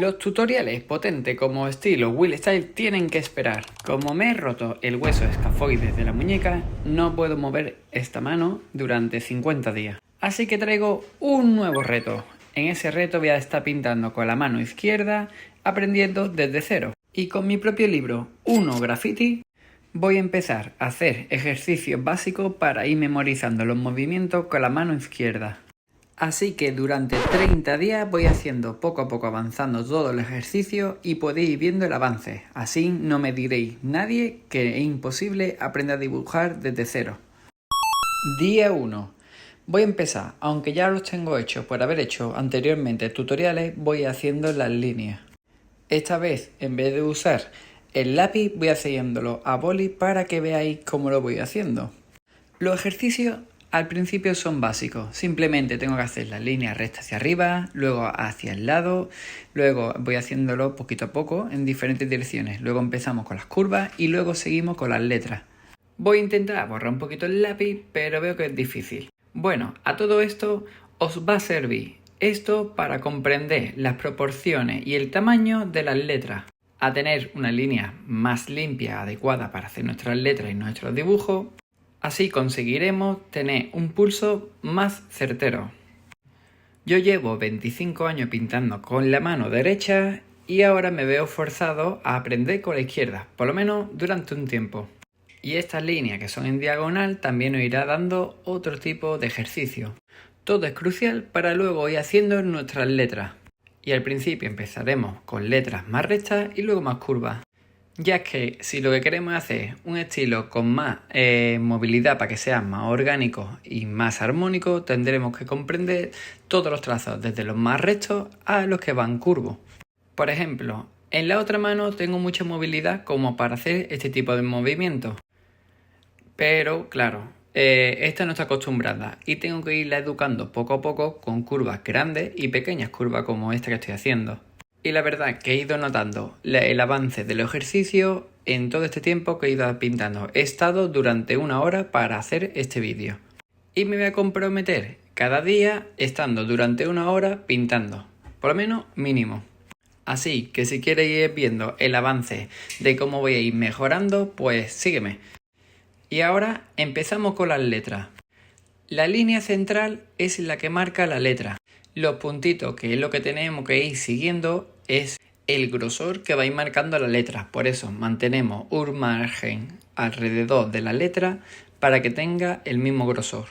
Los tutoriales potentes como estilo Will Style tienen que esperar. Como me he roto el hueso escafoides de la muñeca, no puedo mover esta mano durante 50 días. Así que traigo un nuevo reto. En ese reto voy a estar pintando con la mano izquierda, aprendiendo desde cero. Y con mi propio libro, Uno Graffiti, voy a empezar a hacer ejercicios básicos para ir memorizando los movimientos con la mano izquierda. Así que durante 30 días voy haciendo poco a poco avanzando todo el ejercicio y podéis ir viendo el avance. Así no me diréis nadie que es imposible aprender a dibujar desde cero. Día 1. Voy a empezar, aunque ya los tengo hechos por haber hecho anteriormente tutoriales, voy haciendo las líneas. Esta vez, en vez de usar el lápiz, voy haciéndolo a boli para que veáis cómo lo voy haciendo. Los ejercicios al principio son básicos, simplemente tengo que hacer la línea recta hacia arriba, luego hacia el lado, luego voy haciéndolo poquito a poco en diferentes direcciones, luego empezamos con las curvas y luego seguimos con las letras. Voy a intentar borrar un poquito el lápiz, pero veo que es difícil. Bueno, a todo esto os va a servir esto para comprender las proporciones y el tamaño de las letras, a tener una línea más limpia, adecuada para hacer nuestras letras y nuestros dibujos. Así conseguiremos tener un pulso más certero. Yo llevo 25 años pintando con la mano derecha y ahora me veo forzado a aprender con la izquierda, por lo menos durante un tiempo. Y estas líneas que son en diagonal también nos irá dando otro tipo de ejercicio. Todo es crucial para luego ir haciendo nuestras letras. Y al principio empezaremos con letras más rectas y luego más curvas. Ya que si lo que queremos es hacer un estilo con más movilidad para que sea más orgánico y más armónico, tendremos que comprender todos los trazos, desde los más rectos a los que van curvos. Por ejemplo, en la otra mano tengo mucha movilidad como para hacer este tipo de movimientos. Pero claro, esta no está acostumbrada y tengo que irla educando poco a poco con curvas grandes y pequeñas curvas como esta que estoy haciendo. Y la verdad que he ido notando el avance del ejercicio en todo este tiempo que he ido pintando. He estado durante 1 hora para hacer este vídeo. Y me voy a comprometer cada día estando durante 1 hora pintando. Por lo menos mínimo. Así que si quieres ir viendo el avance de cómo voy a ir mejorando, pues sígueme. Y ahora empezamos con las letras. La línea central es la que marca la letra. Los puntitos, que es lo que tenemos que ir siguiendo, es el grosor que va a ir marcando la letra. Por eso mantenemos un margen alrededor de la letra para que tenga el mismo grosor.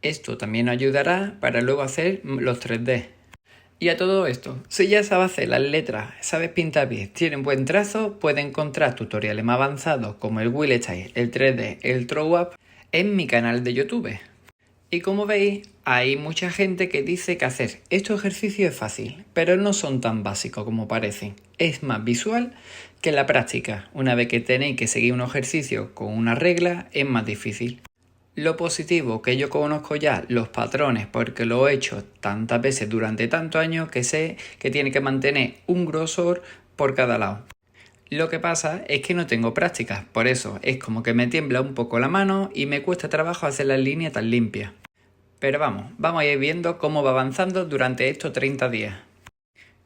Esto también nos ayudará para luego hacer los 3D. Y a todo esto, si ya sabes hacer las letras, sabes pintar bien, tienes buen trazo, puedes encontrar tutoriales más avanzados como el Will Style, el 3D, el Throw Up en mi canal de YouTube. Y como veis, hay mucha gente que dice que hacer estos ejercicios es fácil, pero no son tan básicos como parecen. Es más visual que la práctica. Una vez que tenéis que seguir un ejercicio con una regla, es más difícil. Lo positivo que yo conozco ya los patrones porque lo he hecho tantas veces durante tantos años que sé que tiene que mantener un grosor por cada lado. Lo que pasa es que no tengo práctica, por eso es como que me tiembla un poco la mano y me cuesta trabajo hacer las líneas tan limpias. Pero vamos a ir viendo cómo va avanzando durante estos 30 días.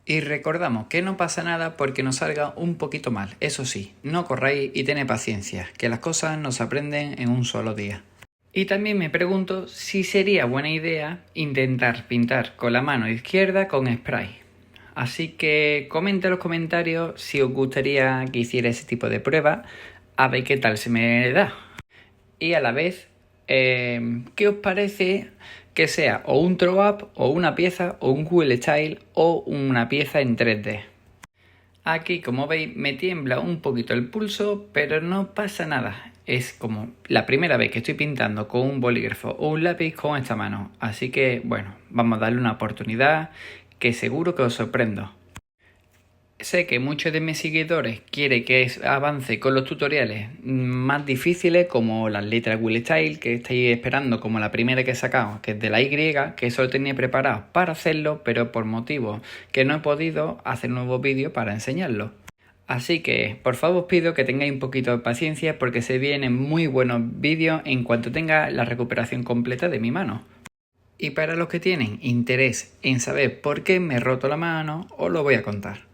Y recordamos que no pasa nada porque nos salga un poquito mal. Eso sí, no corráis y tened paciencia, que las cosas no se aprenden en un solo día. Y también me pregunto si sería buena idea intentar pintar con la mano izquierda con spray. Así que comenta en los comentarios si os gustaría que hiciera ese tipo de prueba, a ver qué tal se me da. Y a la vez, ¿qué os parece que sea o un throw up o una pieza o un Will Style o una pieza en 3D? Aquí, como veis, me tiembla un poquito el pulso, pero no pasa nada. Es como la primera vez que estoy pintando con un bolígrafo o un lápiz con esta mano. Así que, bueno, vamos a darle una oportunidad que seguro que os sorprendo. Sé que muchos de mis seguidores quieren que avance con los tutoriales más difíciles como las letras Will Style, que estáis esperando como la primera que he sacado, que es de la Y, que eso lo tenía preparado para hacerlo, pero por motivos que no he podido hacer nuevos vídeos para enseñarlo. Así que, por favor, os pido que tengáis un poquito de paciencia porque se vienen muy buenos vídeos en cuanto tenga la recuperación completa de mi mano. Y para los que tienen interés en saber por qué me he roto la mano, os lo voy a contar.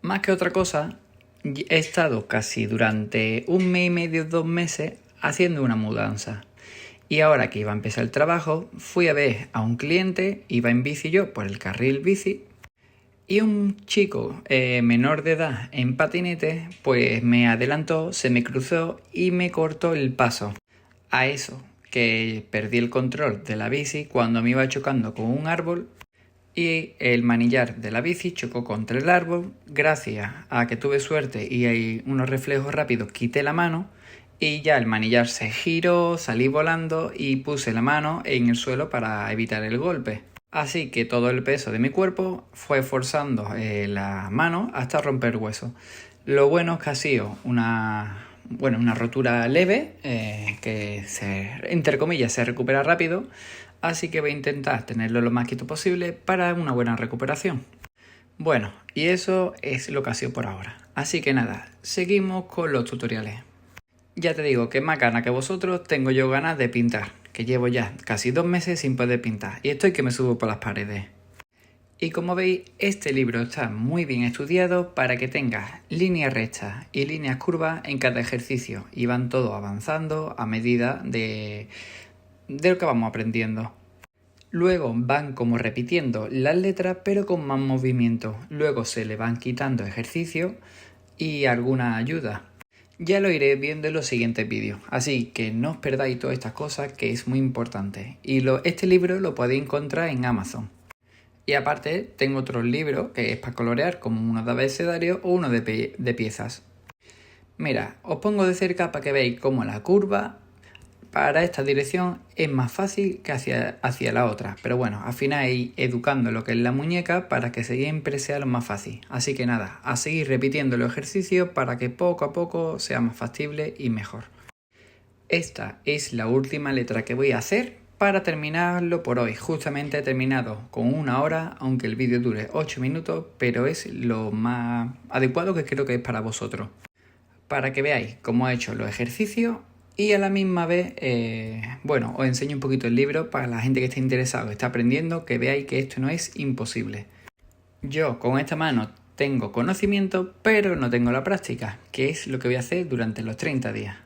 Más que otra cosa, he estado casi durante 1 mes y medio, 2 meses, haciendo una mudanza. Y ahora que iba a empezar el trabajo, fui a ver a un cliente, iba en bici yo por el carril bici, y un chico menor de edad en patinete, pues me adelantó, se me cruzó y me cortó el paso. A eso, que perdí el control de la bici cuando me iba chocando con un árbol y el manillar de la bici chocó contra el árbol. Gracias a que tuve suerte y hay unos reflejos rápidos, quité la mano y ya el manillar se giró, salí volando y puse la mano en el suelo para evitar el golpe. Así que todo el peso de mi cuerpo fue forzando la mano hasta romper hueso. Lo bueno es que ha sido una rotura leve, que entre comillas se recupera rápido, así que voy a intentar tenerlo lo más quieto posible para una buena recuperación. Bueno, y eso es lo que ha sido por ahora. Así que nada, seguimos con los tutoriales. Ya te digo que más ganas que vosotros tengo yo ganas de pintar, que llevo ya casi 2 meses sin poder pintar y estoy que me subo por las paredes. Y como veis, este libro está muy bien estudiado para que tengas líneas rectas y líneas curvas en cada ejercicio y van todos avanzando a medida de lo que vamos aprendiendo. Luego van como repitiendo las letras pero con más movimiento. Luego se le van quitando ejercicios y alguna ayuda. Ya lo iré viendo en los siguientes vídeos, así que no os perdáis todas estas cosas que es muy importante. Y este libro lo podéis encontrar en Amazon. Y aparte tengo otros libros que es para colorear, como uno de abecedario o uno de piezas. Mira, os pongo de cerca para que veáis cómo la curva para esta dirección es más fácil que hacia la otra. Pero bueno, al final ir educando lo que es la muñeca para que siempre sea lo más fácil. Así que nada, a seguir repitiendo los ejercicios para que poco a poco sea más factible y mejor. Esta es la última letra que voy a hacer para terminarlo por hoy. Justamente he terminado con 1 hora, aunque el vídeo dure 8 minutos, pero es lo más adecuado que creo que es para vosotros. Para que veáis cómo he hecho los ejercicios y a la misma vez, os enseño un poquito el libro para la gente que esté interesado, que está aprendiendo, que veáis que esto no es imposible. Yo con esta mano tengo conocimiento, pero no tengo la práctica, que es lo que voy a hacer durante los 30 días.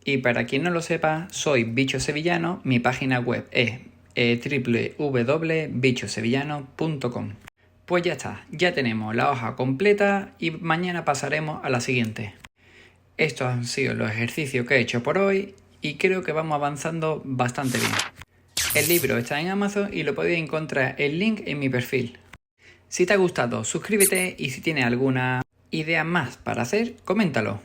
Y para quien no lo sepa, soy Bicho Sevillano, mi página web es www.bichosevillano.com. Pues ya está, ya tenemos la hoja completa y mañana pasaremos a la siguiente. Estos han sido los ejercicios que he hecho por hoy y creo que vamos avanzando bastante bien. El libro está en Amazon y lo podéis encontrar el link en mi perfil. Si te ha gustado, suscríbete y si tienes alguna idea más para hacer, coméntalo.